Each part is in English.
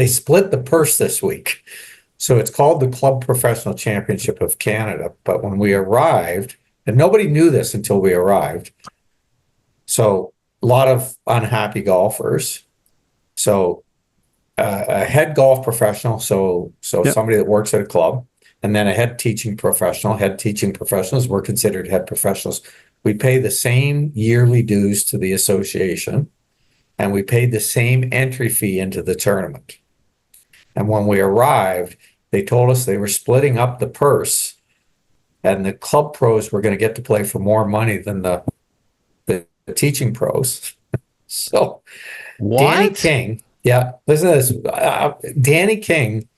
they split the purse this week. So it's called the Club Professional Championship of Canada. But when we arrived, and nobody knew this until we arrived, so a lot of unhappy golfers. So a head golf professional, so somebody that works at a club, and then a head teaching professional. Head teaching professionals were considered head professionals. We pay the same yearly dues to the association, and we paid the same entry fee into the tournament. And when we arrived, they told us they were splitting up the purse, and the club pros were going to get to play for more money than the teaching pros. So what? Danny King, listen to this. Danny King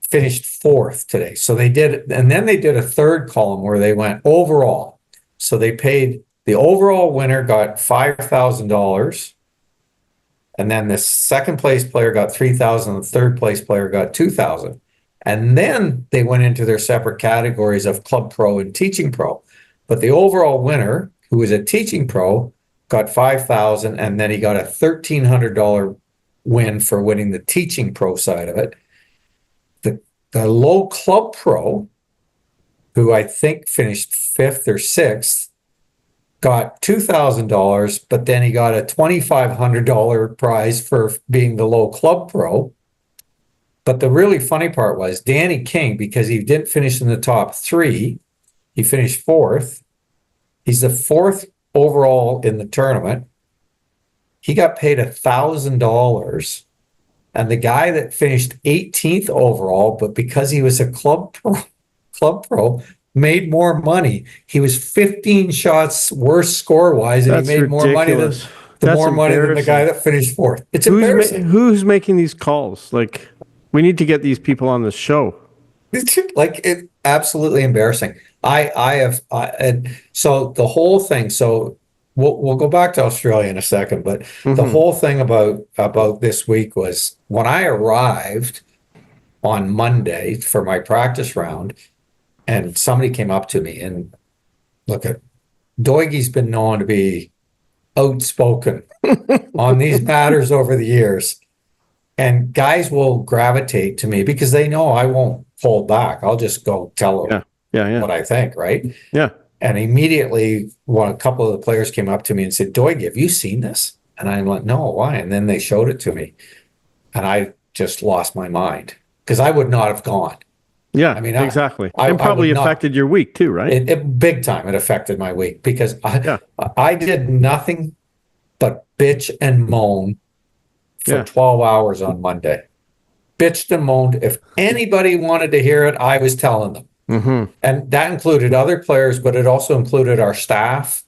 finished fourth today. So they did, and then they did a third column where they went overall. So they paid, the overall winner got $5,000. And then the second place player got $3,000. The third place player got $2,000. And then they went into their separate categories of club pro and teaching pro. But the overall winner, who was a teaching pro, got $5,000. And then he got a $1,300 win for winning the teaching pro side of it. The low club pro, who I think finished fifth or sixth, got $2,000, but then he got a $2,500 prize for being the low club pro. But the really funny part was Danny King, because he didn't finish in the top three, he finished fourth. He's the fourth overall in the tournament. He got paid $1,000. And the guy that finished 18th overall, but because he was a club pro, made more money. He was 15 shots worse score-wise, and That's he made more money than the guy that finished fourth. It's embarrassing. Who's making these calls? Like, we need to get these people on the show. It's absolutely embarrassing. So the whole thing. So we'll go back to Australia in a second, but the whole thing about this week was when I arrived on Monday for my practice round, and somebody came up to me and look at Doigie's been known to be outspoken on these matters over the years. And guys will gravitate to me because they know I won't hold back. I'll just go tell them what I think, right? Yeah. And immediately, a couple of the players came up to me and said, Doig, have you seen this? And I'm like, no, why? And then they showed it to me. And I just lost my mind because I would not have gone. Yeah, I mean, exactly. And probably affected your week too, right? It big time. It affected my week because I did nothing but bitch and moan for 12 hours on Monday. Bitched and moaned. If anybody wanted to hear it, I was telling them. And that included other players, but it also included our staff,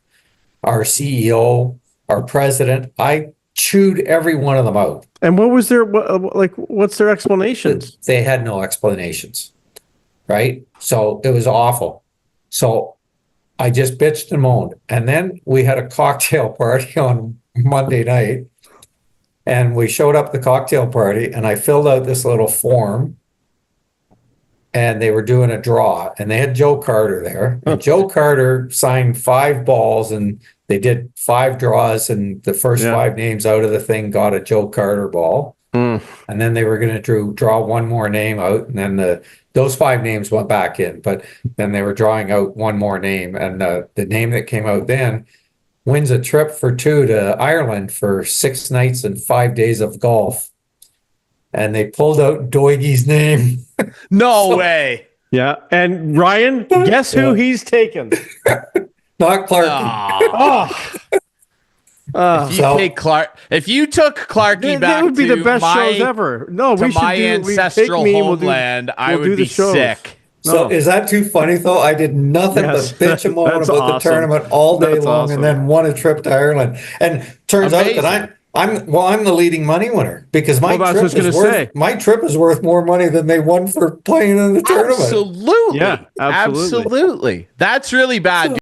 our CEO, our president. I chewed every one of them out. And what was what's their explanations? They had no explanations, right? So it was awful. So I just bitched and moaned. And then we had a cocktail party on Monday night. And we showed up at the cocktail party, and I filled out this little form. And they were doing a draw, and they had Joe Carter there. And Joe Carter signed 5 balls, and they did 5 draws, and the first 5 names out of the thing got a Joe Carter ball. And then they were going to draw one more name out, and then those 5 names went back in. But then they were drawing out one more name, and the name that came out then wins a trip for 2 to Ireland for 6 nights and 5 days of golf. And they pulled out Doigie's name. No way. Yeah. And Ryan, guess who he's taken? Not Clark. If you took Clarky back, that would be the best shows ever. No, we should my ancestral homeland. I would be sick. So is that too funny though? I did nothing but bitch and moan about the tournament all day long, and then won a trip to Ireland. And turns out that I'm the leading money winner because my trip is worth more money than they won for playing in the tournament. Absolutely. Yeah, absolutely. That's really bad.